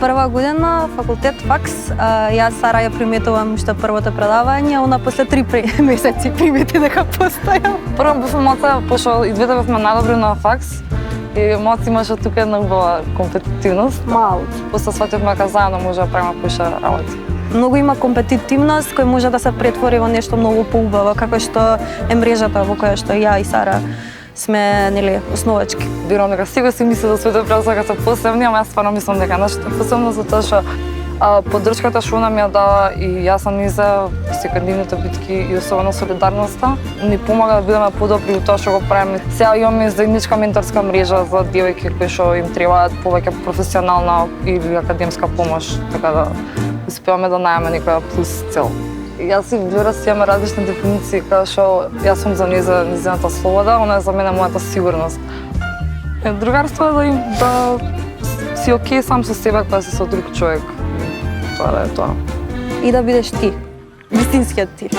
прва година, факултет факс, јас Сара ја приметувам уште првото предавање, она после 3 месеци примети дека постојам. Прво бев моца, пошто и двете бевме најдобри на факс, и моца имаше тука една убава компетитивност. Мал. После свативме дека заедно може да правиме поише работи. Многу има компетитивност која може да се претвори во нешто многу поубаво, како што е мрежата во која што ја и Сара сме, нели, основачки. Верувам дека сега си мисли за своите пресака се посебни, ама јас стварно мислам дека нешто посебно затоа што поддршката што она ми ја дава и јас сам за секојдневните битки и особено солидарноста ни помага да бидеме подобри во тоа што го правиме. Сега имаме заедничка менторска мрежа за девојки кои што им требаат повеќе професионална или академска помош, така да успеваме да најдеме некоја плюс цел. Јас и Влюра си имаме различни дефиниции, као што јас сум за незината слобода, она е за мене мојата сигурност. Другарство е да си окей сам со себе кога си со друг човек. Тоа да е тоа. И да бидеш ти, вистинскиот ти.